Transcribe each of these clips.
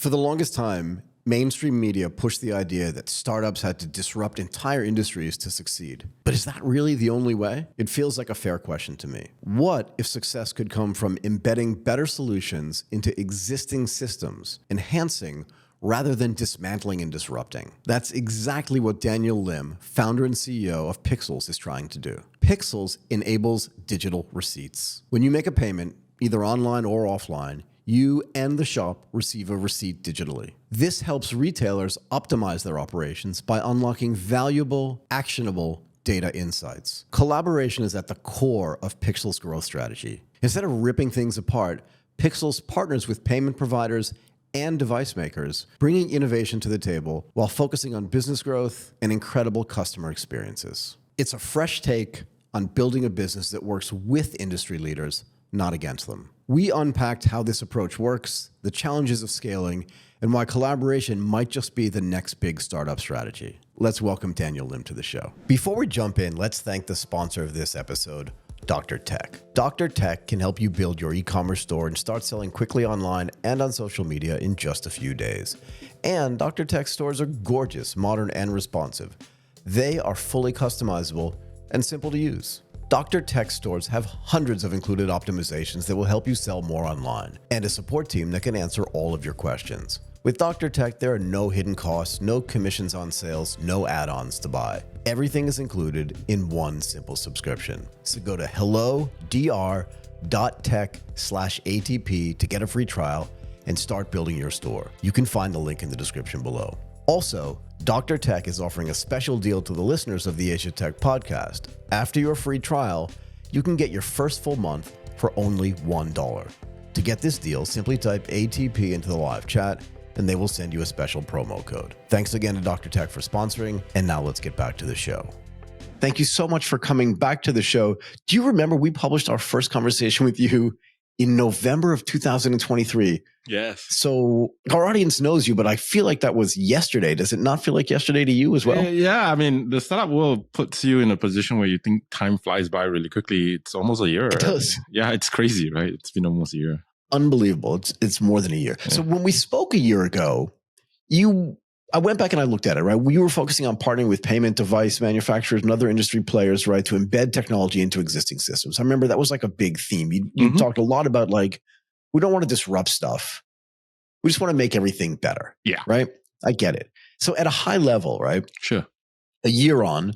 For the longest time, mainstream media pushed the idea that startups had to disrupt entire industries to succeed. But is that really the only way? It feels like a fair question to me. What if success could come from embedding better solutions into existing systems, enhancing rather than dismantling and disrupting? That's exactly what Daniel Lim, founder and CEO of Pixels, is trying to do. Pixels enables digital receipts. When you make a payment, either online or offline, you and the shop receive a receipt digitally. This helps retailers optimize their operations by unlocking valuable, actionable data insights. Collaboration is at the core of Pixels' growth strategy. Instead of ripping things apart, Pixels partners with payment providers and device makers, bringing innovation to the table while focusing on business growth and incredible customer experiences. It's a fresh take on building a business that works with industry leaders, not against them. We unpacked how this approach works, the challenges of scaling, and why collaboration might just be the next big startup strategy. Let's welcome Daniel Lim to the show. Before we jump in, let's thank the sponsor of this episode, Dr. Tech. Dr. Tech can help you build your e-commerce store and start selling quickly online and on social media in just a few days. And Dr. Tech stores are gorgeous, modern, and responsive. They are fully customizable and simple to use. Dr. Tech stores have hundreds of included optimizations that will help you sell more online, and a support team that can answer all of your questions. With Dr. Tech, there are no hidden costs, no commissions on sales, no add-ons to buy. Everything is included in one simple subscription. So go to hello.dr.tech/ATP to get a free trial and start building your store. You can find the link in the description below. Also, Dr. Tech is offering a special deal to the listeners of the Asia Tech podcast. After your free trial, you can get your first full month for only $1. To get this deal, simply type ATP into the live chat, and they will send you a special promo code. Thanks again to Dr. Tech for sponsoring, and now let's get back to the show. Thank you so much for coming back to the show. Do you remember we published our first conversation with you in November of 2023? Yes. So our audience knows you, but I feel like that was yesterday. Does it not feel like yesterday to you as well? Yeah. I mean, the startup world puts you in a position where you think time flies by really quickly. It's almost a year. It does. Yeah, it's crazy, right? It's been almost a year. Unbelievable. It's more than a year. Yeah. So when we spoke a year ago, I went back and I looked at it, right? We were focusing on partnering with payment device manufacturers and other industry players, right, to embed technology into existing systems. I remember that was like a big theme. You talked a lot about like, we don't want to disrupt stuff. We just want to make everything better. Yeah. Right? I get it. So at a high level, right? Sure. A year on,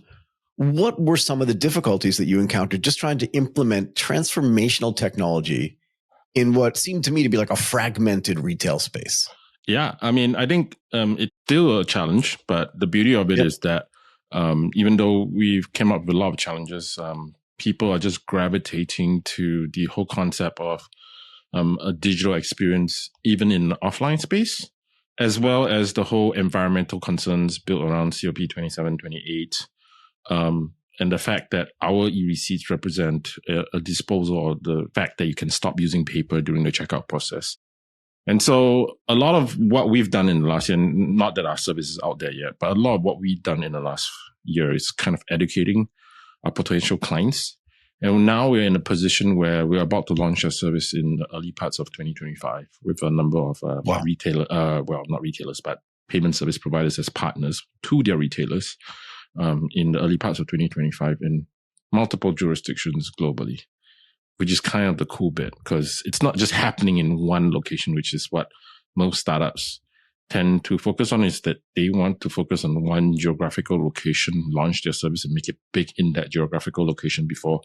what were some of the difficulties that you encountered just trying to implement transformational technology in what seemed to me to be like a fragmented retail space? Yeah, I mean, I think it's still a challenge, but the beauty of it is that even though we've come up with a lot of challenges, people are just gravitating to the whole concept of a digital experience, even in the offline space, as well as the whole environmental concerns built around COP 2728, and the fact that our e-receipts represent a disposal, or the fact that you can stop using paper during the checkout process. And so a lot of what we've done in the last year, not that our service is out there yet, but a lot of what we've done in the last year is kind of educating our potential clients. And now we're in a position where we're about to launch a service in the early parts of 2025 with a number of not retailers, but payment service providers as partners to their retailers in the early parts of 2025 in multiple jurisdictions globally, which is kind of the cool bit, because it's not just happening in one location, which is what most startups tend to focus on, is that they want to focus on one geographical location, launch their service and make it big in that geographical location before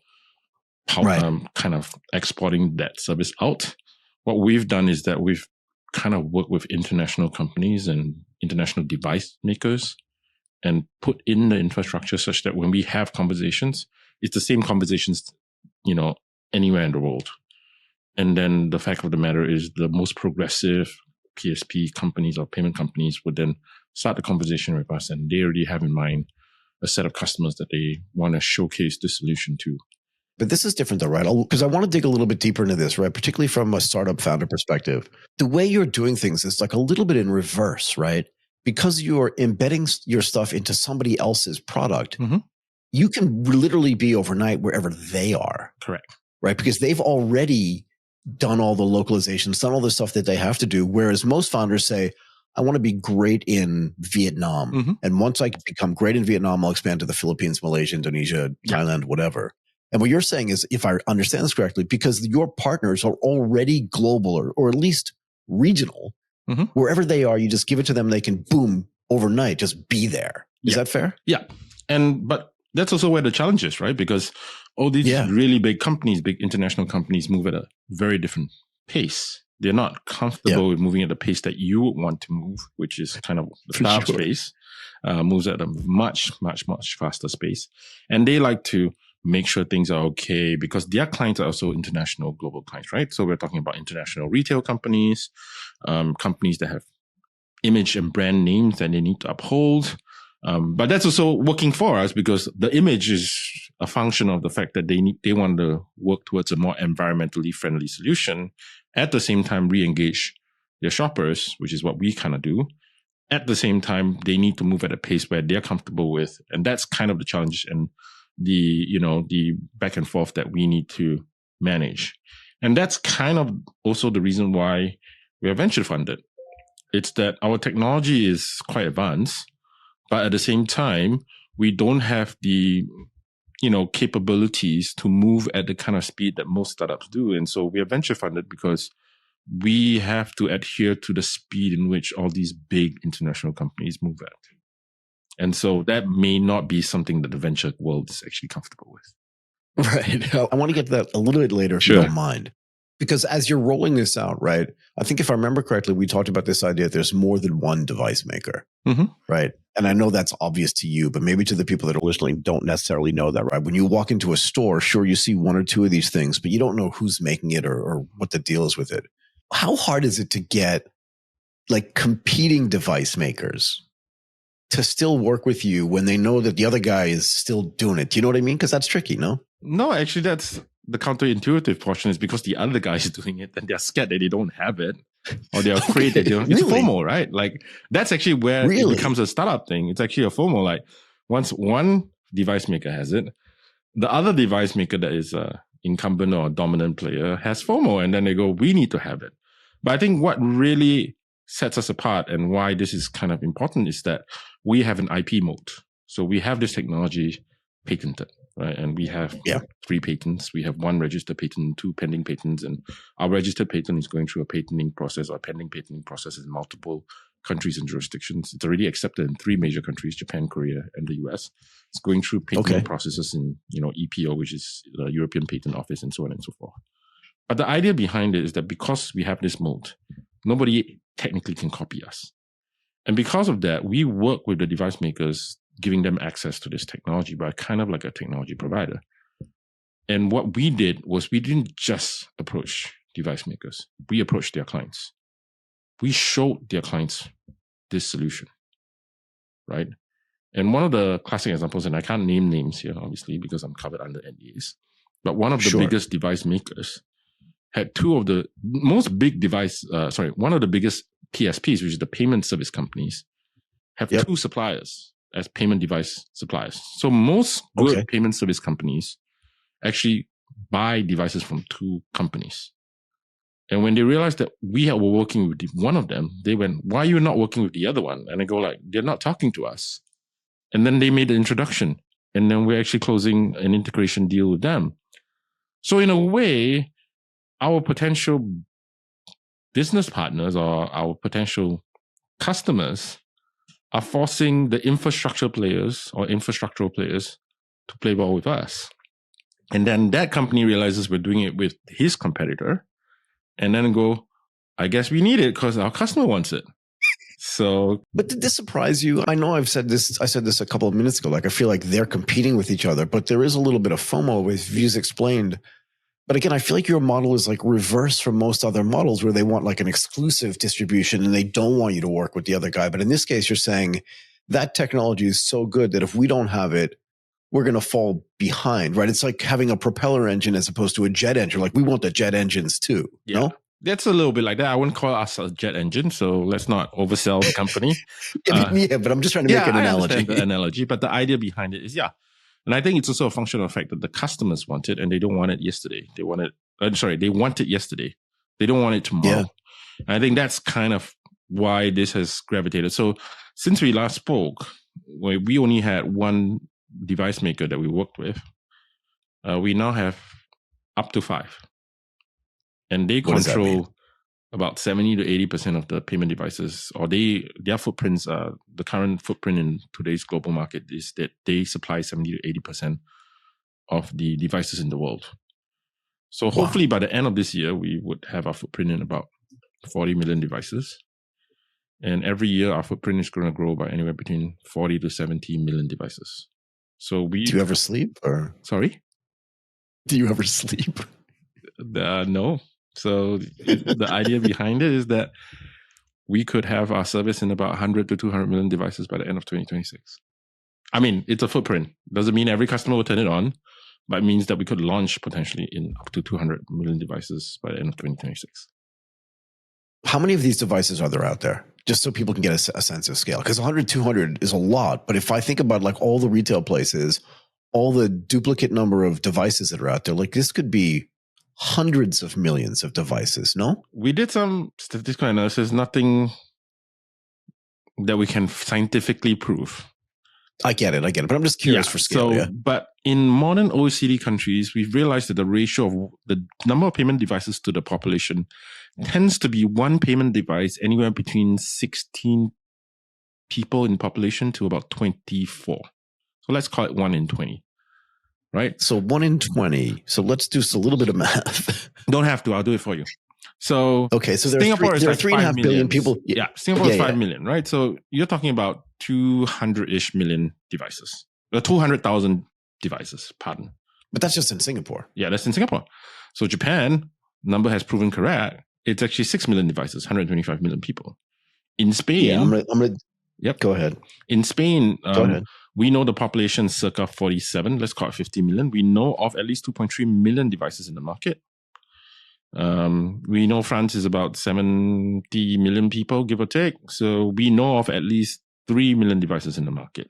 kind of exporting that service out. What we've done is that we've kind of worked with international companies and international device makers and put in the infrastructure such that when we have conversations, it's the same conversations, anywhere in the world. And then the fact of the matter is the most progressive PSP companies or payment companies would then start the conversation with us, and they already have in mind a set of customers that they want to showcase the solution to. But this is different though, right? Because I want to dig a little bit deeper into this, right? Particularly from a startup founder perspective. The way you're doing things is like a little bit in reverse, right? Because you're embedding your stuff into somebody else's product, you can literally be overnight wherever they are. Correct. Right? Because they've already done all the localizations, done all the stuff that they have to do. Whereas most founders say, I want to be great in Vietnam. Mm-hmm. And once I become great in Vietnam, I'll expand to the Philippines, Malaysia, Indonesia, Thailand, whatever. And what you're saying is, if I understand this correctly, because your partners are already global or at least regional, wherever they are, you just give it to them. They can, boom, overnight, just be there. Is that fair? Yeah. But that's also where the challenge is, right? Because all these really big companies, big international companies, move at a very different pace. They're not comfortable with moving at the pace that you would want to move, which is kind of the startup space, moves at a much, much, much faster space. And they like to make sure things are okay because their clients are also international global clients, right? So we're talking about international retail companies, companies that have image and brand names that they need to uphold. But that's also working for us because the image is a function of the fact that they want to work towards a more environmentally friendly solution. At the same time, re-engage their shoppers, which is what we kind of do. At the same time, they need to move at a pace where they're comfortable with, and that's kind of the challenge and the back and forth that we need to manage. And that's kind of also the reason why we are venture funded. It's that our technology is quite advanced, but at the same time, we don't have the capabilities to move at the kind of speed that most startups do. And so we are venture funded because we have to adhere to the speed in which all these big international companies move at. And so that may not be something that the venture world is actually comfortable with. Right. I want to get to that a little bit later if you don't mind. Because as you're rolling this out, right, I think if I remember correctly, we talked about this idea that there's more than one device maker, right? And I know that's obvious to you, but maybe to the people that are listening don't necessarily know that, right? When you walk into a store, sure, you see one or two of these things, but you don't know who's making it or what the deal is with it. How hard is it to get like competing device makers to still work with you when they know that the other guy is still doing it? Do you know what I mean? Because that's tricky, no? No, actually, that's the counterintuitive portion is because the other guy is doing it and they're scared that they don't have it or they're afraid that they don't. It's FOMO, right? Like that's actually where it becomes a startup thing. It's actually a FOMO. Like once one device maker has it, the other device maker that is a incumbent or a dominant player has FOMO and then they go, we need to have it. But I think what really sets us apart and why this is kind of important is that we have an IP moat. So we have this technology patented. Right. And we have 3 patents. We have 1 registered patent, 2 pending patents. And our registered patent is going through a patenting process or pending patenting process in multiple countries and jurisdictions. It's already accepted in 3 major countries, Japan, Korea, and the US. It's going through patenting processes in, EPO, which is the European Patent Office, and so on and so forth. But the idea behind it is that because we have this moat, nobody technically can copy us. And because of that, we work with the device makers, giving them access to this technology by kind of like a technology provider. And what we did was we didn't just approach device makers. We approached their clients. We showed their clients this solution, right? And one of the classic examples, and I can't name names here, obviously, because I'm covered under NDAs, but one of the biggest device makers had 2 of the most big one of the biggest PSPs, which is the payment service companies, have 2 suppliers as payment device suppliers. So most good payment service companies actually buy devices from 2 companies. And when they realized that we were working with one of them, they went, why are you not working with the other one? And I go like, they're not talking to us. And then they made the introduction. And then we're actually closing an integration deal with them. So in a way, our potential business partners or our potential customers are forcing the infrastructure players or infrastructural players to play ball with us. And then that company realizes we're doing it with his competitor and then go, I guess we need it because our customer wants it. So, but did this surprise you? I know I said this a couple of minutes ago. Like, I feel like they're competing with each other, but there is a little bit of FOMO with views explained. But again, I feel like your model is like reverse from most other models where they want like an exclusive distribution and they don't want you to work with the other guy. But in this case, you're saying that technology is so good that if we don't have it, we're going to fall behind, right? It's like having a propeller engine as opposed to a jet engine. Like we want the jet engines too, no? That's a little bit like that. I wouldn't call us a jet engine, so let's not oversell the company. But I'm just trying to make an analogy. I understand the analogy, but the idea behind it is, and I think it's also a function of the fact that the customers want it and they don't want it yesterday. They want it They want it yesterday. They don't want it tomorrow. Yeah. And I think that's kind of why this has gravitated. So since we last spoke, we only had one device maker that we worked with. We now have up to 5. And they control about 70 to 80% of the payment devices, or their footprints, the current footprint in today's global market is that they supply 70 to 80% of the devices in the world. So hopefully by the end of this year, we would have our footprint in about 40 million devices. And every year, our footprint is going to grow by anywhere between 40 to 70 million devices. So do you ever sleep? Or sorry? Do you ever sleep? No. So the idea behind it is that we could have our service in about 100 to 200 million devices by the end of 2026. I mean, it's a footprint. Doesn't mean every customer will turn it on, but it means that we could launch potentially in up to 200 million devices by the end of 2026. How many of these devices are there out there? Just so people can get a sense of scale. Because 100, 200 is a lot. But if I think about like all the retail places, all the duplicate number of devices that are out there, like this could be hundreds of millions of devices, no? We did some statistical analysis, nothing that we can scientifically prove. I get it. But I'm just curious for scale. But in modern OECD countries, we've realized that the ratio of the number of payment devices to the population tends to be one payment device anywhere between 16 people in population to about 24. So let's call it 1 in 20, right? So 1 in 20. So let's do a little bit of math. Don't have to. I'll do it for you. So okay, so there are 3.5 billion people. Yeah, Singapore is 5 million, right? So you're talking about 200-ish million devices. 200,000 devices, pardon. But that's just in Singapore. Yeah, that's in Singapore. So Japan, number has proven correct. It's actually 6 million devices, 125 million people. In Spain... Yeah, I'm gonna Yep. Go ahead. In Spain, Go ahead. We know the population is circa 47, let's call it 50 million. We know of at least 2.3 million devices in the market. We know France is about 70 million people, give or take. So we know of at least 3 million devices in the market.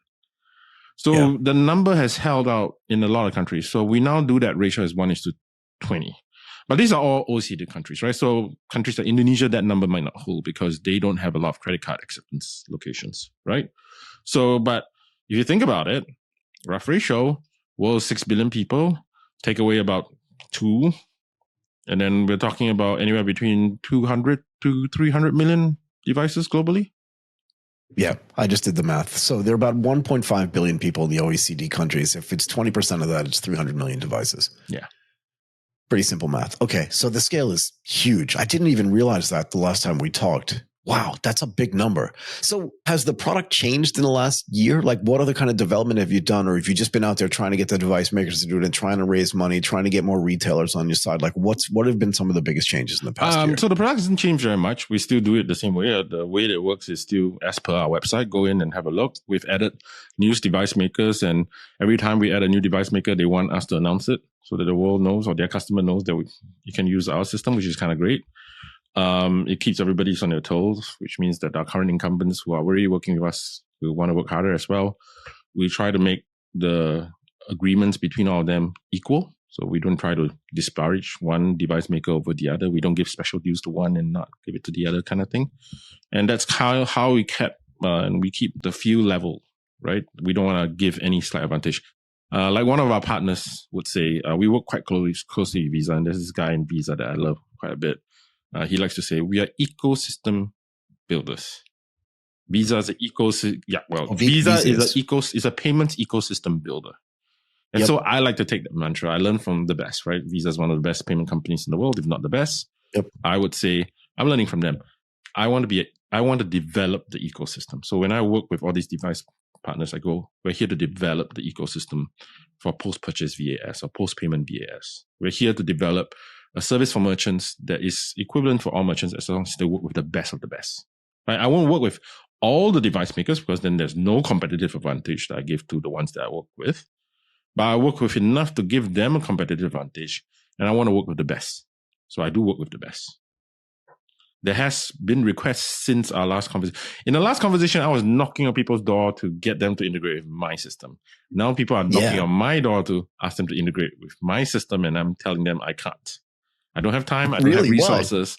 So the number has held out in a lot of countries. So we now do that ratio as 1:20. But these are all OECD countries, right? So countries like Indonesia, that number might not hold because they don't have a lot of credit card acceptance locations, right? So, but if you think about it, rough ratio, world 6 billion people, take away about 2, and then we're talking about anywhere between 200 to 300 million devices globally. Yeah, I just did the math. So there are about 1.5 billion people in the OECD countries. If it's 20% of that, it's 300 million devices. Yeah. Pretty simple math. Okay, so the scale is huge. I didn't even realize that the last time we talked. Wow, that's a big number. So has the product changed in the last year? Like what other kind of development have you done? Or have you just been out there trying to get the device makers to do it and trying to raise money, trying to get more retailers on your side? Like what have been some of the biggest changes in the past year? So the product hasn't changed very much. We still do it the same way. The way that it works is still as per our website. Go in and have a look. We've added new device makers, and every time we add a new device maker, they want us to announce it so that the world knows or their customer knows that you can use our system, which is kind of great. It keeps everybody on their toes, which means that our current incumbents who are already working with us will want to work harder as well. We try to make the agreements between all of them equal. So we don't try to disparage one device maker over the other. We don't give special deals to one and not give it to the other kind of thing. And that's how we kept, and we keep the feel level, right? We don't want to give any slight advantage. Like one of our partners would say, we work quite closely with Visa, and there's this guy in Visa that I love quite a bit. He likes to say, we are ecosystem builders. Visa is an ecosystem. Yeah, well, Visa is a payments ecosystem builder. And so I like to take that mantra. I learned from the best, right? Visa is one of the best payment companies in the world, if not the best. I would say I'm learning from them. I want to develop the ecosystem. So when I work with all these device partners, I go, we're here to develop the ecosystem for post-purchase VAS or post-payment VAS. We're here to develop a service for merchants that is equivalent for all merchants as long as they work with the best of the best. Right? I won't work with all the device makers because then there's no competitive advantage that I give to the ones that I work with. But I work with enough to give them a competitive advantage, and I want to work with the best. So I do work with the best. There has been requests since our last conversation. In the last conversation, I was knocking on people's door to get them to integrate with my system. Now people are knocking on my door to ask them to integrate with my system, and I'm telling them I can't. I don't have time. I don't have Really? Why? resources.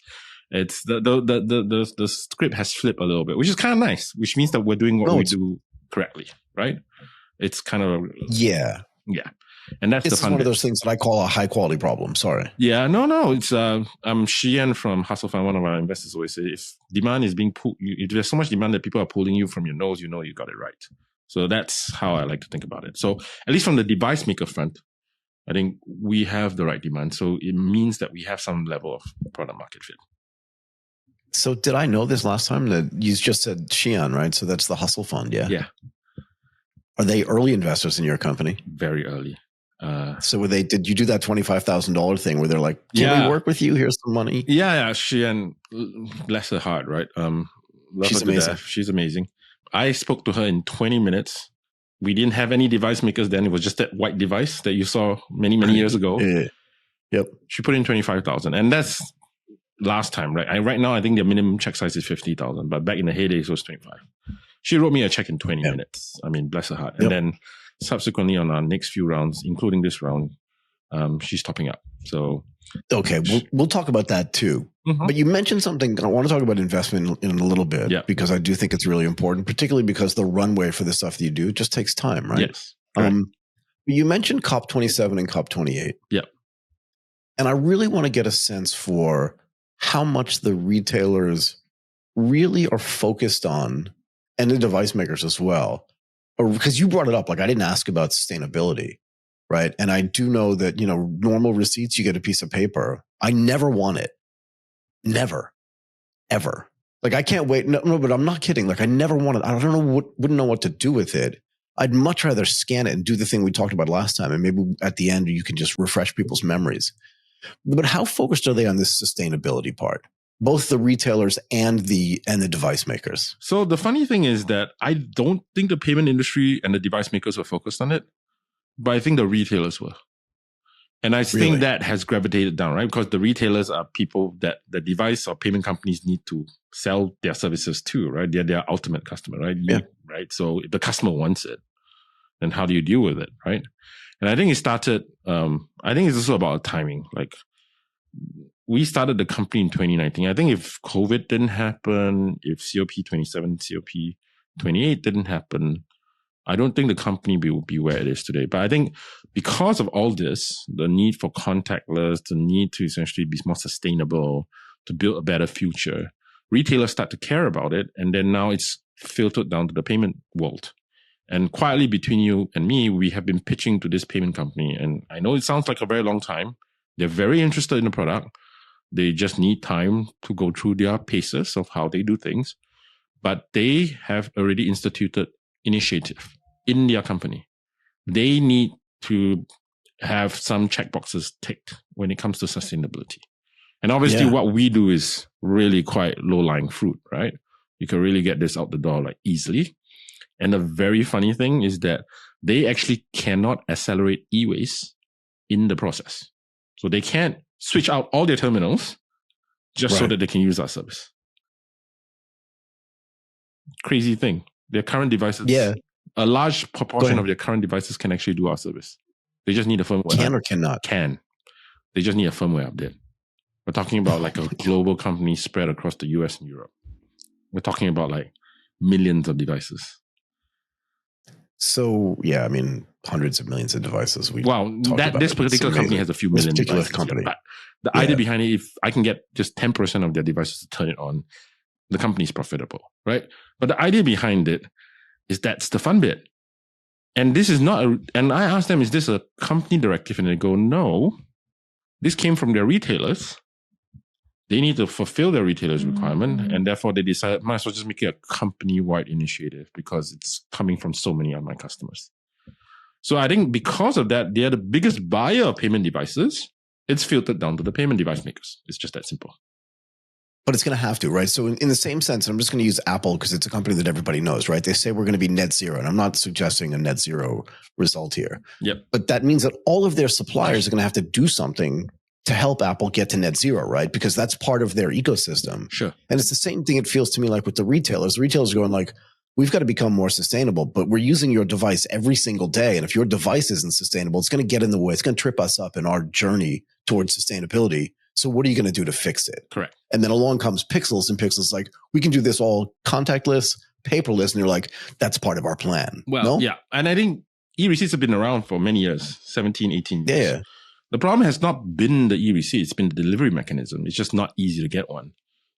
It's the script has flipped a little bit, which is kind of nice, which means that we're doing what we do correctly, right? It's kind of yeah. And that's this the is fun one bit. of those things that I call a high quality problem. Sorry. Yeah, no. It's Shian from Hustle Fund, one of our investors, always say if demand is being pulled, if there's so much demand that people are pulling you from your nose, you know you got it right. So that's how I like to think about it. So at least from the device maker front, I think we have the right demand. So it means that we have some level of product market fit. So did I know this last time that you just said Xi'an, right? So that's the Hustle Fund, yeah? Yeah. Are they early investors in your company? Very early. So did you do that $25,000 thing where they're like, can we work with you? Here's some money. Yeah. Xi'an, bless her heart, right? She's amazing. She's amazing. I spoke to her in 20 minutes. We didn't have any device makers then. It was just that white device that you saw many years ago. Yep. She put in 25,000, and that's last time, right? Right now, I think the minimum check size is 50,000, but back in the heydays, it was 25. She wrote me a check in 20 minutes. I mean, bless her heart. And then subsequently on our next few rounds, including this round, she's topping up. So okay, we'll talk about that too. Mm-hmm. But you mentioned something. I want to talk about investment in a little bit because I do think it's really important, particularly because the runway for the stuff that you do just takes time, right? Yes. You mentioned COP27 and COP28. Yep. And I really want to get a sense for how much the retailers really are focused on, and the device makers as well, because you brought it up. Like, I didn't ask about sustainability, right? And I do know that, normal receipts, you get a piece of paper. I never want it. Never, ever. Like, I can't wait. No, but I'm not kidding. Like, I never want it. I wouldn't know what to do with it. I'd much rather scan it and do the thing we talked about last time. And maybe at the end, you can just refresh people's memories. But how focused are they on this sustainability part? Both the retailers and the device makers. So the funny thing is that I don't think the payment industry and the device makers were focused on it, but I think the retailers were. And I think that has gravitated down, right? Because the retailers are people that the device or payment companies need to sell their services to, right? They're their ultimate customer, right? Right. So if the customer wants it, then how do you deal with it, right? And I think it started, I think it's also about timing. Like, we started the company in 2019. I think if COVID didn't happen, if COP27, COP28 didn't happen, I don't think the company would be where it is today. But I think because of all this, the need for contactless, the need to essentially be more sustainable, to build a better future, retailers start to care about it. And then now it's filtered down to the payment world. And quietly between you and me, we have been pitching to this payment company. And I know it sounds like a very long time. They're very interested in the product. They just need time to go through their paces of how they do things. But they have already instituted initiative in their company. They need to have some checkboxes ticked when it comes to sustainability. And obviously what we do is really quite low-lying fruit, right? You can really get this out the door like easily. And the very funny thing is that they actually cannot accelerate e-waste in the process. So they can't switch out all their terminals just so that they can use our service. Crazy thing. Their current devices, a large proportion of their current devices can actually do our service. They just need a firmware. Can or cannot? Can. They just need a firmware update. We're talking about like a global company spread across the US and Europe. We're talking about like millions of devices. So, I mean, hundreds of millions of devices. This particular company has a few million devices. Company. But the idea behind it, if I can get just 10% of their devices to turn it on, the company is profitable, right? But the idea behind it is that's the fun bit. And this is not and I asked them, is this a company directive? And they go, no, this came from their retailers. They need to fulfill their retailers' requirement. And therefore they decided, might as well just make it a company-wide initiative because it's coming from so many of my customers. So I think because of that, they're the biggest buyer of payment devices. It's filtered down to the payment device makers. It's just that simple. But it's going to have to, right? So in the same sense, I'm just going to use Apple because it's a company that everybody knows, right? They say we're going to be net zero. And I'm not suggesting a net zero result here. Yep. But that means that all of their suppliers are going to have to do something to help Apple get to net zero, right? Because that's part of their ecosystem. Sure. And it's the same thing, it feels to me, like with the retailers. The retailers are going like, we've got to become more sustainable, but we're using your device every single day. And if your device isn't sustainable, it's going to get in the way. It's going to trip us up in our journey towards sustainability. So what are you going to do to fix it? Correct. And then along comes Pixels, and Pixels like, we can do this all contactless, paperless. And you're like, that's part of our plan. Well, no? yeah. And I think e-receipts have been around for many years, 17, 18 years. Yeah. The problem has not been the e-receipt. It's been the delivery mechanism. It's just not easy to get one.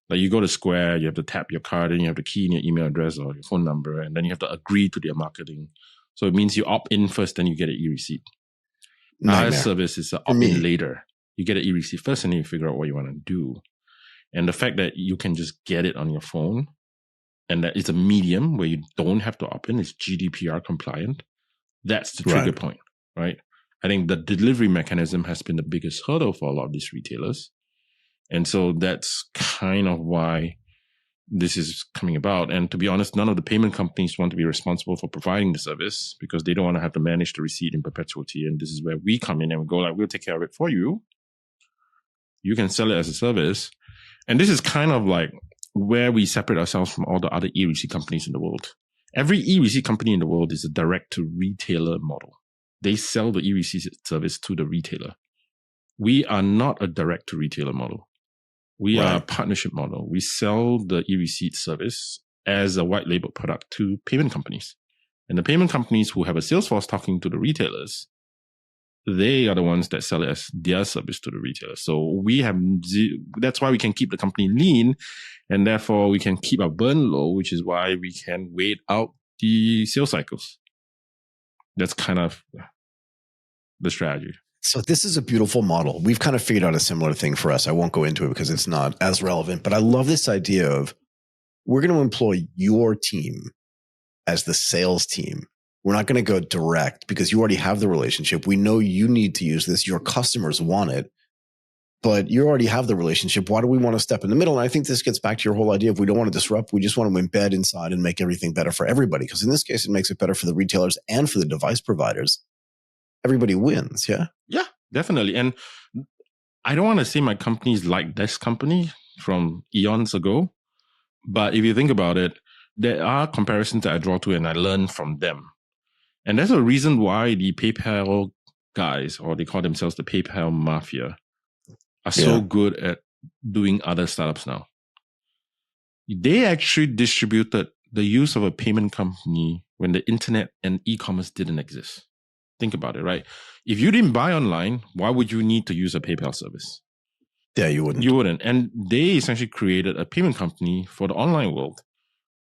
Like you go to Square, you have to tap your card, and you have to key in your email address or your phone number, and then you have to agree to their marketing. So it means you opt in first, then you get an e-receipt. Our service is an opt-in later. You get an e-receipt first, and then you figure out what you want to do. And the fact that you can just get it on your phone, and that it's a medium where you don't have to opt in, it's GDPR compliant. That's the trigger point, right? I think the delivery mechanism has been the biggest hurdle for a lot of these retailers. And so that's kind of why this is coming about. And to be honest, none of the payment companies want to be responsible for providing the service because they don't want to have to manage the receipt in perpetuity. And this is where we come in and we go like, we'll take care of it for you. You can sell it as a service. And this is kind of like where we separate ourselves from all the other e-receipt companies in the world. Every e-receipt company in the world is a direct-to-retailer model. They sell the e-receipt service to the retailer. We are not a direct-to-retailer model. We are a partnership model. We sell the e-receipt service as a white label product to payment companies. And the payment companies who have a sales force talking to the retailers, they are the ones that sell it as their service to the retailer. So we have, that's why we can keep the company lean, and therefore we can keep our burn low, which is why we can wait out the sales cycles. That's kind of the strategy. So this is a beautiful model. We've kind of figured out a similar thing for us. I won't go into it because it's not as relevant, but I love this idea of we're going to employ your team as the sales team. We're not going to go direct because you already have the relationship. We know you need to use this. Your customers want it, but you already have the relationship. Why do we want to step in the middle? And I think this gets back to your whole idea of we don't want to disrupt. We just want to embed inside and make everything better for everybody. Because in this case, it makes it better for the retailers and for the device providers. Everybody wins. Yeah. Yeah, definitely. And I don't want to say my company is like this company from eons ago, but if you think about it, there are comparisons that I draw to and I learn from them. And that's a reason why the PayPal guys, or they call themselves the PayPal Mafia, are so good at doing other startups now. They actually distributed the use of a payment company when the internet and e-commerce didn't exist. Think about it, right? If you didn't buy online, why would you need to use a PayPal service? Yeah, you wouldn't. You wouldn't. And they essentially created a payment company for the online world,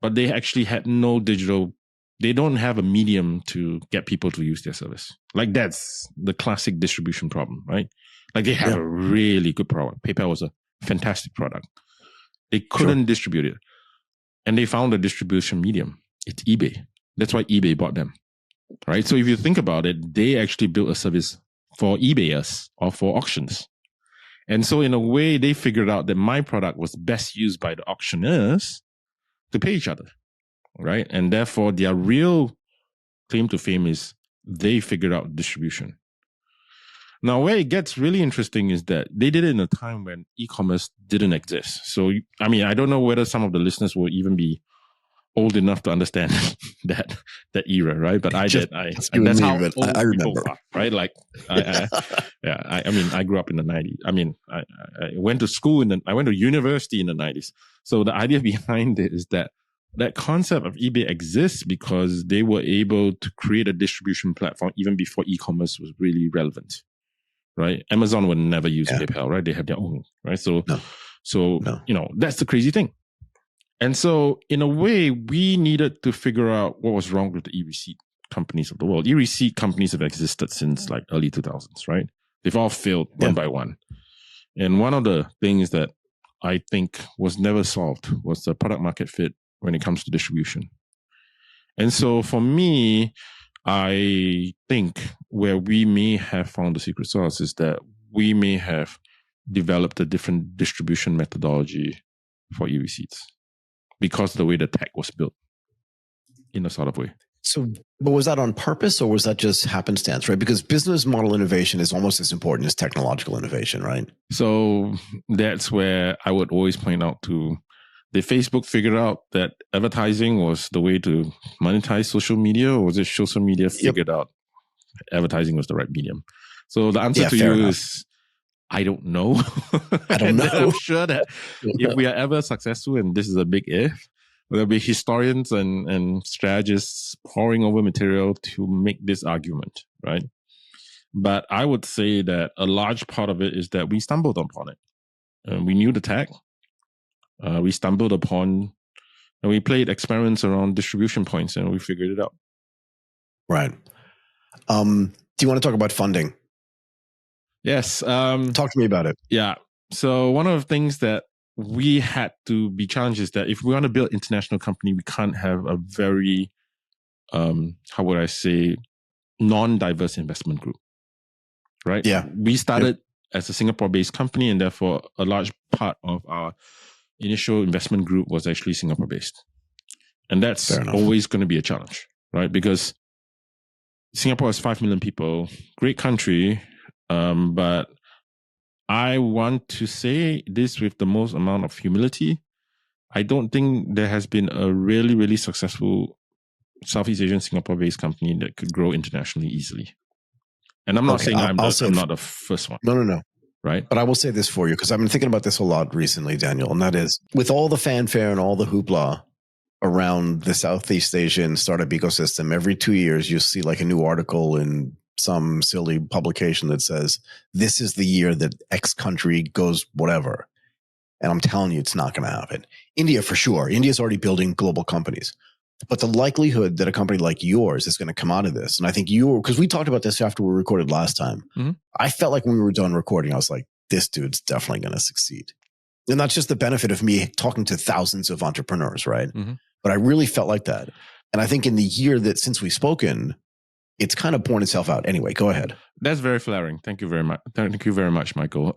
but they actually had no digital. They don't have a medium to get people to use their service. Like that's the classic distribution problem, right? Like they have a really good product. PayPal was a fantastic product. They couldn't distribute it. And they found a distribution medium. It's eBay. That's why eBay bought them. Right. So if you think about it, they actually built a service for eBayers or for auctions. And so in a way, they figured out that my product was best used by the auctioneers to pay each other. Right. And therefore, their real claim to fame is they figured out distribution. Now, where it gets really interesting is that they did it in a time when e-commerce didn't exist. So, I mean, I don't know whether some of the listeners will even be old enough to understand that era, right? But I did. That's how old I remember, people are, right? Like, I mean, I grew up in the 90s. I mean, I went to school I went to university in the 90s. So the idea behind it is that concept of eBay exists because they were able to create a distribution platform even before e-commerce was really relevant, right? Amazon would never use PayPal, right? They have their own, right? So, you know, that's the crazy thing. And so, in a way, we needed to figure out what was wrong with the e-receipt companies of the world. E-receipt companies have existed since like early 2000s, right? They've all failed one by one. And one of the things that I think was never solved was the product market fit when it comes to distribution. And so for me, I think where we may have found the secret sauce is that we may have developed a different distribution methodology for e-receipts, because of the way the tech was built in a sort of way. So, but was that on purpose or was that just happenstance, right? Because business model innovation is almost as important as technological innovation, right? So that's where I would always point out to, did Facebook figure out that advertising was the way to monetize social media, or was it social media figured out advertising was the right medium? So the answer to you is, I don't know. I don't And know. I'm sure that if we are ever successful, and this is a big if, there'll be historians and strategists poring over material to make this argument, right? But I would say that a large part of it is that we stumbled upon it. We knew the tech. We stumbled upon, and we played experiments around distribution points, and we figured it out. Right. Do you want to talk about funding? Yes. Talk to me about it. Yeah. So one of the things that we had to be challenged is that if we want to build international company, we can't have a very, how would I say, non-diverse investment group, right? Yeah. We started as a Singapore-based company, and therefore a large part of our initial investment group was actually Singapore-based. And that's always going to be a challenge, right? Because Singapore has 5 million people, great country, but I want to say this with the most amount of humility. I don't think there has been a really, really successful Southeast Asian Singapore-based company that could grow internationally easily. And I'm not saying I'm not the first one. No. Right. But I will say this for you, because I've been thinking about this a lot recently, Daniel, and that is, with all the fanfare and all the hoopla around the Southeast Asian startup ecosystem, every 2 years you see like a new article in some silly publication that says, this is the year that X country goes whatever. And I'm telling you, it's not going to happen. India, for sure. India's already building global companies. But the likelihood that a company like yours is going to come out of this, and I think because we talked about this after we recorded last time, I felt like when we were done recording, I was like, this dude's definitely going to succeed. And that's just the benefit of me talking to thousands of entrepreneurs, right? But I really felt like that. And I think in the year that since we've spoken, it's kind of borne itself out. Anyway, go ahead. That's very flattering. Thank you very much. Thank you very much, Michael.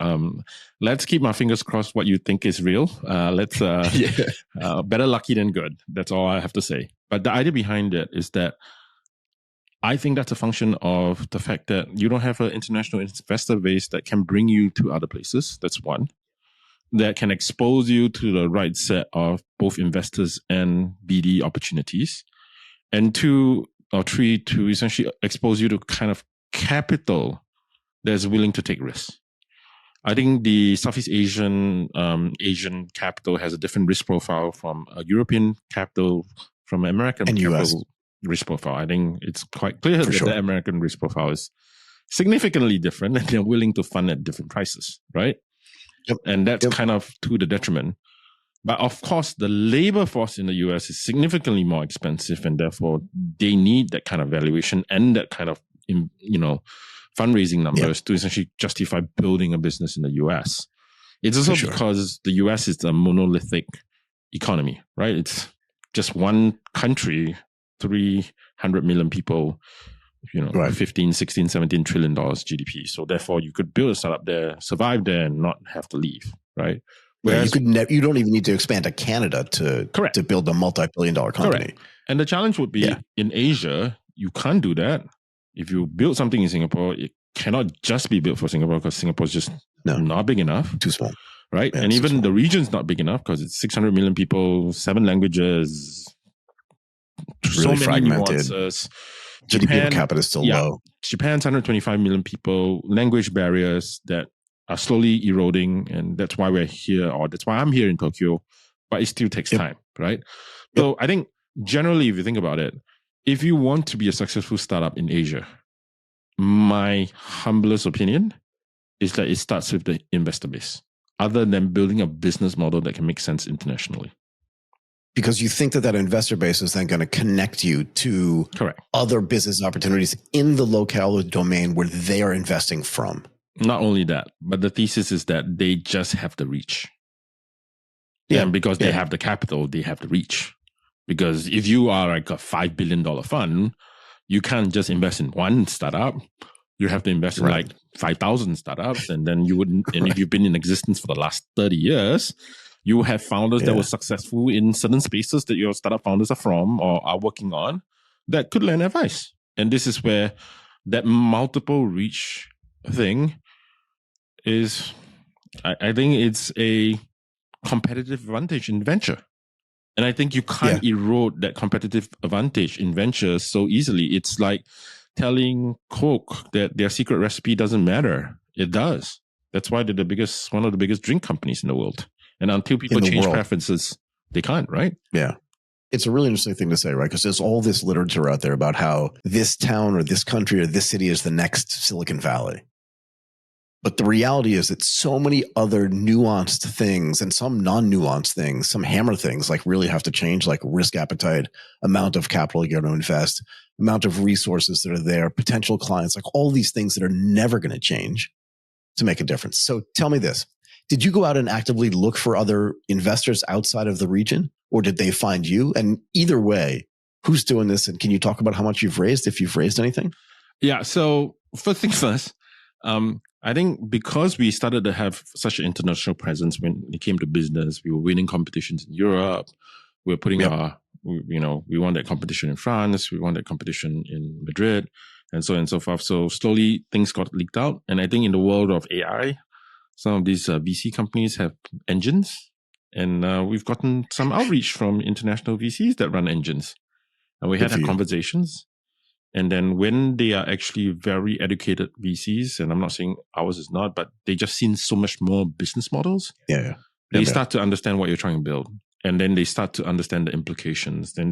Let's keep my fingers crossed what you think is real. Let's better lucky than good. That's all I have to say. But the idea behind it is that I think that's a function of the fact that you don't have an international investor base that can bring you to other places. That's one. That can expose you to the right set of both investors and BD opportunities. And 2 or 3, to essentially expose you to kind of capital that's willing to take risks. I think the Southeast Asian capital has a different risk profile from a European capital, from an American and capital US risk profile. I think it's quite clear that the American risk profile is significantly different, and they're willing to fund at different prices, right? And that's kind of to the detriment. But of course, the labor force in the US is significantly more expensive, and therefore they need that kind of valuation and that kind of, fundraising numbers to essentially justify building a business in the US. It's also because the US is a monolithic economy, right? It's just one country, 300 million people, 15, 16, 17 trillion dollars GDP. So therefore you could build a startup there, survive there, and not have to leave, right? Whereas, you don't even need to expand to Canada to build a multi-billion-dollar company. Correct. And the challenge would be in Asia, you can't do that. If you build something in Singapore, it cannot just be built for Singapore, because Singapore is just not big enough. Too small. Right? And even the region's not big enough, because it's 600 million people, 7 languages, really so many fragmented. nuances. GDP per capita is still low. Japan's 125 million people, language barriers that are slowly eroding, and that's why we're here, or that's why I'm here in Tokyo, but it still takes time, right? So I think generally, if you think about it, if you want to be a successful startup in Asia, my humblest opinion is that it starts with the investor base, other than building a business model that can make sense internationally. Because you think that investor base is then going to connect you to other business opportunities in the locale or domain where they are investing from. Not only that, but the thesis is that they just have the reach. And because they have the capital, they have the reach. Because if you are like a $5 billion fund, you can't just invest in one startup. You have to invest in like 5,000 startups. And then you wouldn't, and if you've been in existence for the last 30 years, you have founders that were successful in certain spaces that your startup founders are from or are working on that could lend advice. And this is where that multiple reach thing is, I think it's a competitive advantage in venture. And I think you can't erode that competitive advantage in venture so easily. It's like telling Coke that their secret recipe doesn't matter. It does. That's why they're one of the biggest drink companies in the world. And until people change preferences, they can't, right? Yeah. It's a really interesting thing to say, right? Because there's all this literature out there about how this town or this country or this city is the next Silicon Valley. But the reality is that so many other nuanced things and some non-nuanced things, some hammer things like really have to change, like risk appetite, amount of capital you're going to invest, amount of resources that are there, potential clients, like all these things that are never going to change to make a difference. So tell me this. Did you go out and actively look for other investors outside of the region, or did they find you? And either way, who's doing this? And can you talk about how much you've raised, if you've raised anything? Yeah. So first things first, I think because we started to have such an international presence when it came to business, we were winning competitions in Europe. We were putting we won that competition in France. We won that competition in Madrid, and so on and so forth. So slowly things got leaked out. And I think in the world of AI, some of these VC companies have engines, and we've gotten some outreach from international VCs that run engines. And we had conversations. And then when they are actually very educated VCs, and I'm not saying ours is not, but they just seen so much more business models. They start to understand what you're trying to build. And then they start to understand the implications. Then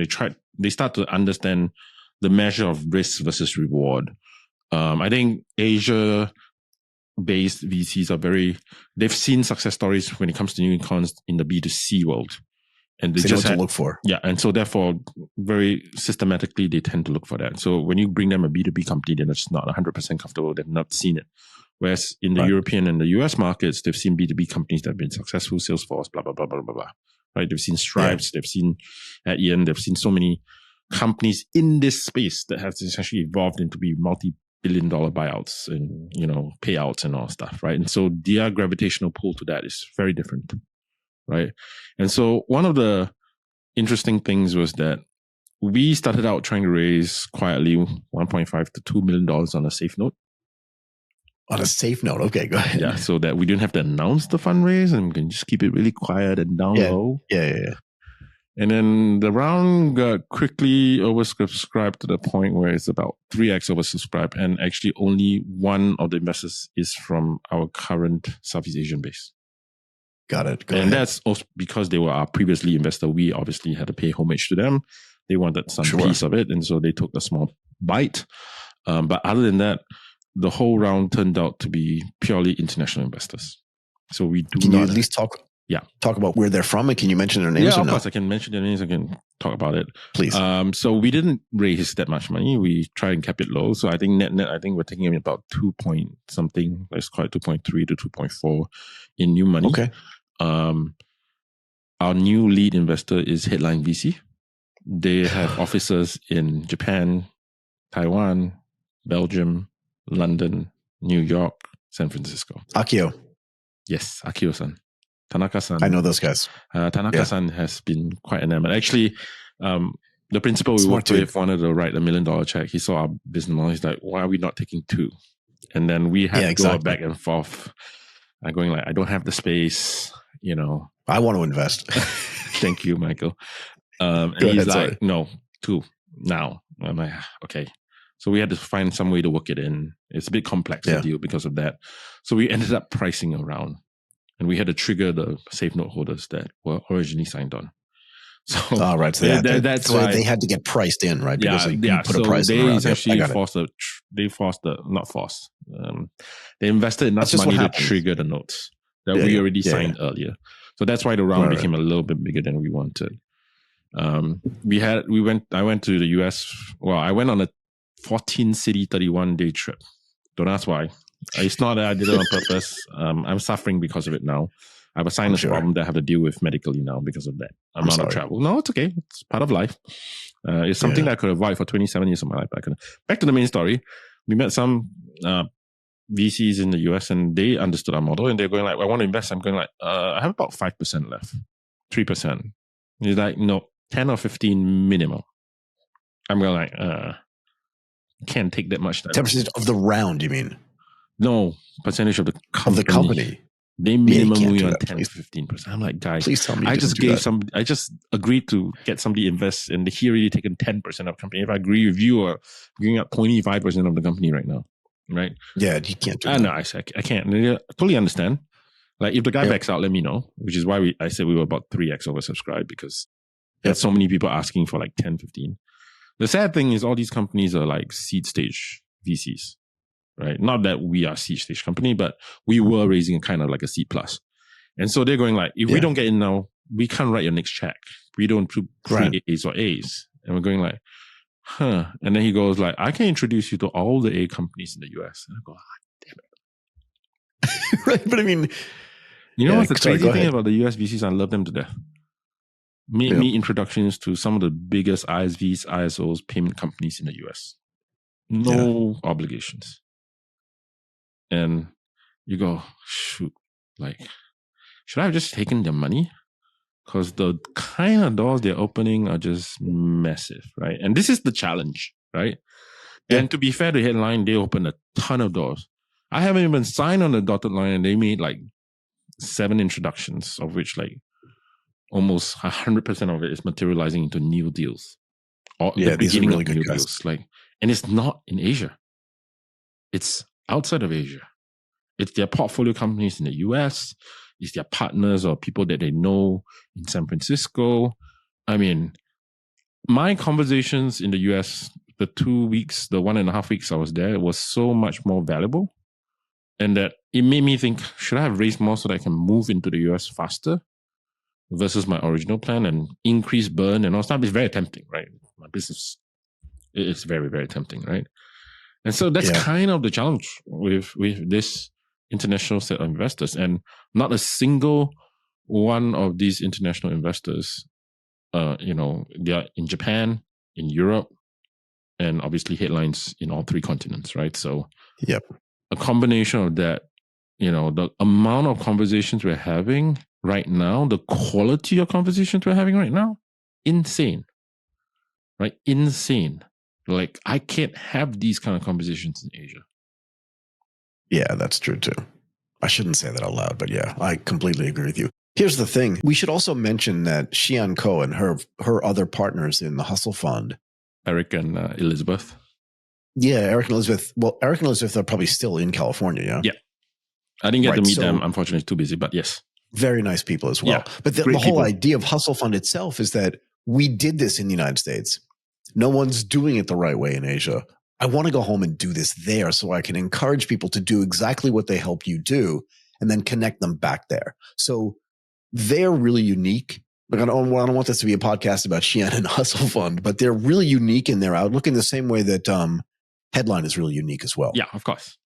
they start to understand the measure of risk versus reward. I think Asia based VCs they've seen success stories when it comes to unicorns in the B2C world. And they just know what to look for. Yeah. And so therefore, very systematically, they tend to look for that. So when you bring them a B2B company, they're just not 100% comfortable. They've not seen it. Whereas in the European and the US markets, they've seen B2B companies that have been successful, Salesforce, blah, blah, blah, blah, blah, blah. Right? They've seen Stripes, they've seen Adyen, they've seen so many companies in this space that have essentially evolved into be multi-billion-dollar buyouts and, payouts and all stuff, right? And so their gravitational pull to that is very different, right? And so one of the interesting things was that we started out trying to raise quietly $1.5 to $2 million on a safe note. On a safe note. Okay, go ahead. Yeah, so that we didn't have to announce the fundraise and we can just keep it really quiet and down low. Yeah. And then the round got quickly oversubscribed to the point where it's about 3x oversubscribed. And actually only one of the investors is from our current Southeast Asian base. Got it. And that's also because they were our previously investor. We obviously had to pay homage to them. They wanted some piece of it. And so they took a small bite. But other than that, the whole round turned out to be purely international investors. So we do. Can you at least talk about where they're from? And can you mention their names? Yeah, of course. I can mention their names. I can talk about it. Please. So we didn't raise that much money. We tried and kept it low. So I think net, I think we're taking in about 2 point something. Let's call it 2.3 to 2.4 in new money. Okay. Our new lead investor is Headline VC. They have offices in Japan, Taiwan, Belgium, London, New York, San Francisco. Akio. Yes, Akio-san. Tanaka-san. I know those guys. Tanaka-san has been quite enamored. Actually, the principal we worked with wanted to write $1 million check. He saw our business model. He's like, why are we not taking 2? And then we had to go back and forth. I'm going like, I don't have the space, I want to invest. Thank you, Michael. And he's like, no, 2 now. I'm like, okay. So we had to find some way to work it in. It's a bit complex to deal because of that. So we ended up pricing around. And we had to trigger the safe note holders that were originally signed on. So, So that's why they had to get priced in, right? Because put a price they around. essentially they invested enough money to trigger the notes that we already signed earlier. So that's why the round became a little bit bigger than we wanted. I went to the US. Well, I went on a 14-city, 31-day trip. Don't ask why. It's not that I did it on purpose. I'm suffering because of it now. I have a sinus problem that I have to deal with medically now because of that amount of travel. No, it's okay. It's part of life. It's something that I could avoid for 27 years of my life. Back to the main story. We met some VCs in the US and they understood our model and they're going like, I want to invest. I'm going like, I have about 5% left, 3%. He's like, no, 10 or 15 minimum. I'm going like, can't take that much time. 10% of the round, you mean? No, percentage of the company. Of the company. They minimum we on 10 to 15%. I'm like, guys, please tell me I just agreed to get somebody to invest and he already taken 10% of the company. If I agree with you, or giving up 25% of the company right now. right? Yeah, you can't do I that. know, I can't. I totally understand. Like, if the guy backs out, let me know, which is why I said we were about 3x oversubscribed, because there's so many people asking for like 10, 15. The sad thing is all these companies are like seed stage VCs, right? Not that we are seed stage company, but we were raising kind of like a C plus. And so they're going like, if we don't get in now, we can't write your next check. We don't do pre-A's or A's. And we're going like, huh. And then he goes like, I can introduce you to all the A companies in the US. And I go, damn it. Right. But I mean, you know what's the crazy thing about the US VCs? I love them to death. Made me introductions to some of the biggest ISVs, ISOs, payment companies in the US. No obligations. And you go, shoot, like, should I have just taken their money? Because the kind of doors they're opening are just massive, right? And this is the challenge, right? Yeah. And to be fair to Headline, they opened a ton of doors. I haven't even signed on the dotted line, and they made like 7 introductions, of which like almost 100% of it is materializing into new deals. Or the beginning really of new deals. Like, and it's not in Asia. It's outside of Asia. It's their portfolio companies in the US. It's their partners or people that they know in San Francisco. I mean, my conversations in the US, the 2 weeks, the 1.5 weeks I was there, was so much more valuable. And that it made me think, should I have raised more so that I can move into the US faster versus my original plan and increase burn and all stuff? It's very tempting, right? My business, it's very, very tempting, right? And so that's kind of the challenge with this international set of investors. And not a single one of these international investors, they are in Japan, in Europe, and obviously Headlines in all 3 continents, right? So a combination of that, the amount of conversations we're having right now, the quality of conversations we're having right now, insane, right? Insane. Like, I can't have these kind of conversations in Asia. Yeah, that's true too. I shouldn't say that out loud, but yeah, I completely agree with you. Here's the thing. We should also mention that Xian Ko and her other partners in the Hustle Fund, Eric and Elizabeth. Yeah, Eric and Elizabeth. Well, Eric and Elizabeth are probably still in California, yeah? Yeah. I didn't get to meet them. Unfortunately, too busy, but yes. Very nice people as well. Yeah, but the whole idea of Hustle Fund itself is that we did this in the United States. No one's doing it the right way in Asia. I want to go home and do this there so I can encourage people to do exactly what they help you do and then connect them back there. So they're really unique. Like, I don't want this to be a podcast about Xian and Hustle Fund, but they're really unique in their outlook in the same way that Headline is really unique as well. Yeah, of course.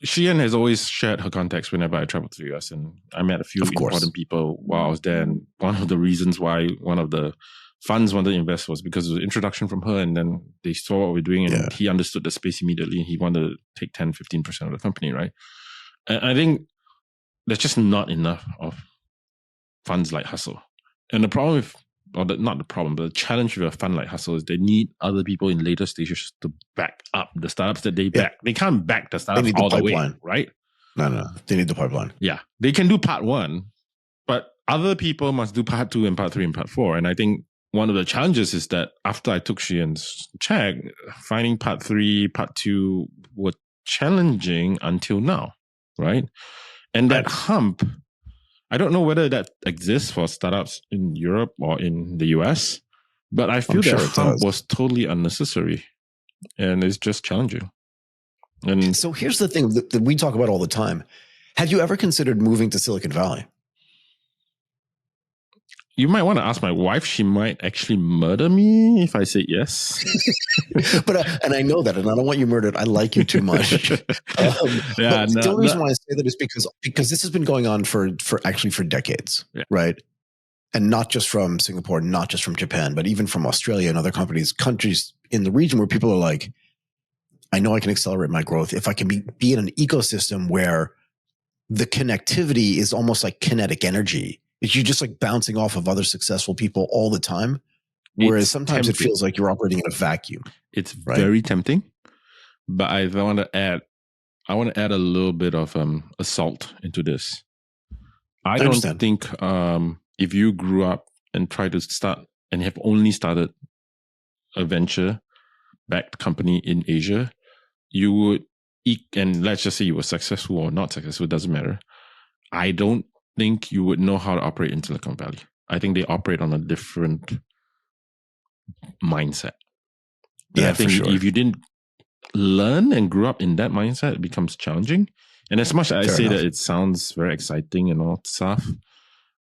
Xian has always shared her contacts whenever I travel to the US, and I met a few important people while I was there. And one of the reasons why one of the funds wanted to invest was because it was an introduction from her, and then they saw what we're doing, and he understood the space immediately, and he wanted to take 10, 15% of the company, right? And I think there's just not enough of funds like Hustle. And the problem not the problem, but the challenge with a fund like Hustle is they need other people in later stages to back up the startups that they back. They can't back the startups all the way, right? No. They need the pipeline. Yeah. They can do part 1, but other people must do part 2 and part 3 and part 4. And I think one of the challenges is that after I took Xian's check, finding part 3, part 2 were challenging until now, right? And that hump, I don't know whether that exists for startups in Europe or in the US, but I feel that hump was totally unnecessary, and it's just challenging. And so here's the thing that we talk about all the time. Have you ever considered moving to Silicon Valley? You might want to ask my wife. She might actually murder me if I say yes. And I know that, and I don't want you murdered. I like you too much. The only reason why I say that is because this has been going on for decades, right? And not just from Singapore, not just from Japan, but even from Australia and other countries in the region where people are like, I know I can accelerate my growth if I can be in an ecosystem where the connectivity is almost like kinetic energy. You're just like bouncing off of other successful people all the time. Whereas sometimes it feels like you're operating in a vacuum. It's very tempting, but I want to add a little bit of assault into this. I don't think if you grew up and tried to start and have only started a venture-backed company in Asia, you would and let's just say you were successful or not successful, it doesn't matter. I don't think you would know how to operate in Silicon Valley. I think they operate on a different mindset. And I think for sure. if you didn't learn and grew up in that mindset, it becomes challenging. And as much as I say that it sounds very exciting and all stuff,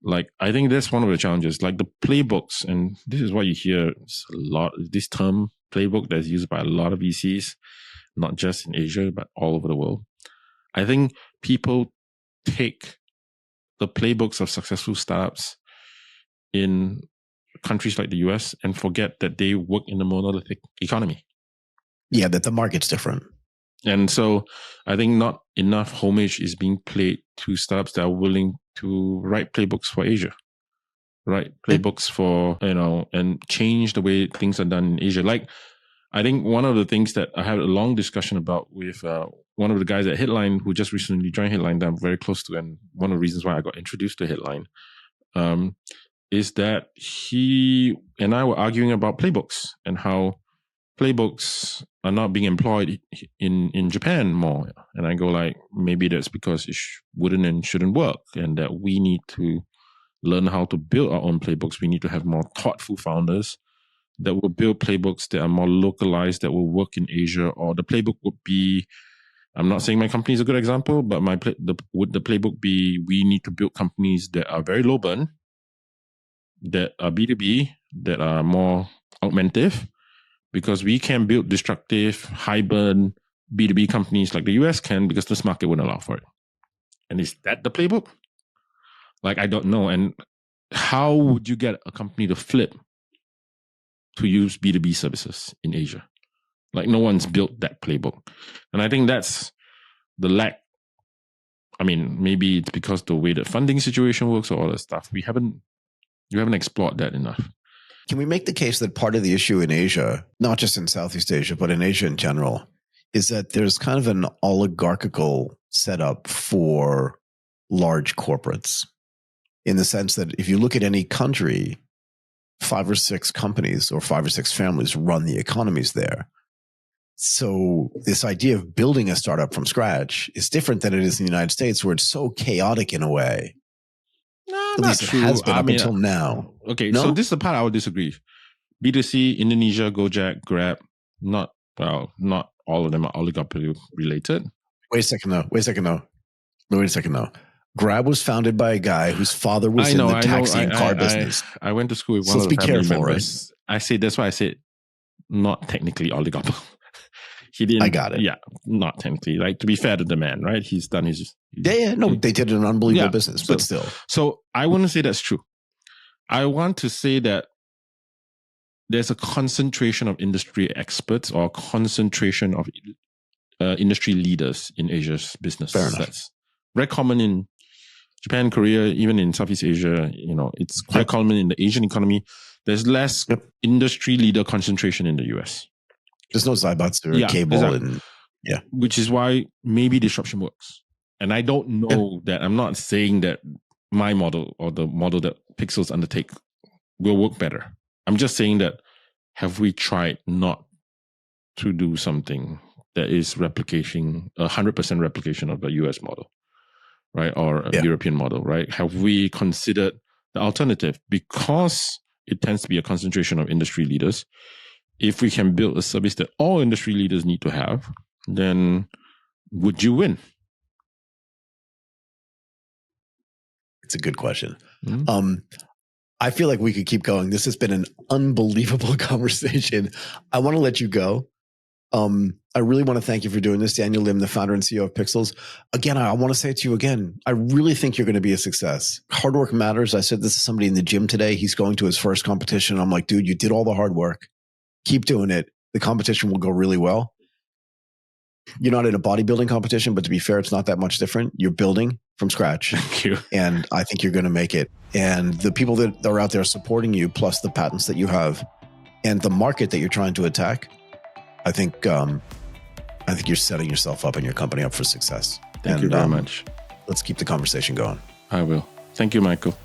like I think that's one of the challenges. Like the playbooks, and this is what you hear a lot. This term playbook that's used by a lot of VCs, not just in Asia but all over the world. I think people take the playbooks of successful startups in countries like the US and forget that they work in a monolithic economy. Yeah, that the market's different. And so I think not enough homage is being played to startups that are willing to write playbooks for Asia, right? Playbooks for, and change the way things are done in Asia. Like, I think one of the things that I had a long discussion about with one of the guys at Headline who just recently joined Headline that I'm very close to, and one of the reasons why I got introduced to Headline, is that he and I were arguing about playbooks and how playbooks are not being employed in Japan more. And I go like, maybe that's because it wouldn't and shouldn't work, and that we need to learn how to build our own playbooks. We need to have more thoughtful founders that will build playbooks that are more localized, that will work in Asia. Or the playbook would be, I'm not saying my company is a good example, but would the playbook be, we need to build companies that are very low burn, that are B2B, that are more augmentative, because we can build destructive, high burn B2B companies like the US can, because this market wouldn't allow for it. And is that the playbook? Like, I don't know. And how would you get a company to flip to use B2B services in Asia? Like, no one's built that playbook. And I think that's the lack. I mean, maybe it's because the way the funding situation works or all that stuff. You haven't explored that enough. Can we make the case that part of the issue in Asia, not just in Southeast Asia, but in Asia in general, is that there's kind of an oligarchical setup for large corporates, in the sense that if you look at any country, 5 or 6 companies or 5 or 6 families run the economies there. So this idea of building a startup from scratch is different than it is in the United States, where it's so chaotic in a way. No, At not least true. it has been up until now. Okay, No? so this is the part I would disagree. B2C, Indonesia, Gojek, Grab, not all of them are oligopoly related. Wait a second though. Grab was founded by a guy whose father was in the taxi and car business. I went to school with one of the family members. Right? That's why I said not technically oligopoly. He didn't. I got it. Yeah, not technically. Like, to be fair to the man, right? He's done his. No, they did an unbelievable business, but still. So I wouldn't say that's true. I want to say that there's a concentration of industry experts or a concentration of industry leaders in Asia's business. Fair enough. That's very common in Japan, Korea, even in Southeast Asia. It's quite common in the Asian economy. There's less industry leader concentration in the US. There's no Zaibatsu or cable. Exactly. Which is why maybe disruption works. And I don't know that. I'm not saying that my model or the model that Pixels undertake will work better. I'm just saying that, have we tried not to do something that is replication, 100% replication of the US model, right? Or a European model, right? Have we considered the alternative? Because it tends to be a concentration of industry leaders. If we can build a service that all industry leaders need to have, then would you win? It's a good question. I feel like we could keep going. This has been an unbelievable conversation. I want to let you go. I really want to thank you for doing this, Daniel Lim, the founder and CEO of Pixels. Again, I want to say it to you again, I really think you're going to be a success. Hard work matters. I said this to somebody in the gym today. He's going to his first competition. I'm like, dude, you did all the hard work. Keep doing it. The competition will go really well. You're not in a bodybuilding competition, but to be fair, it's not that much different. You're building from scratch. Thank you. And I think you're going to make it. And the people that are out there supporting you, plus the patents that you have and the market that you're trying to attack, I think you're setting yourself up and your company up for success. Thank you very much. Let's keep the conversation going. I will. Thank you, Michael.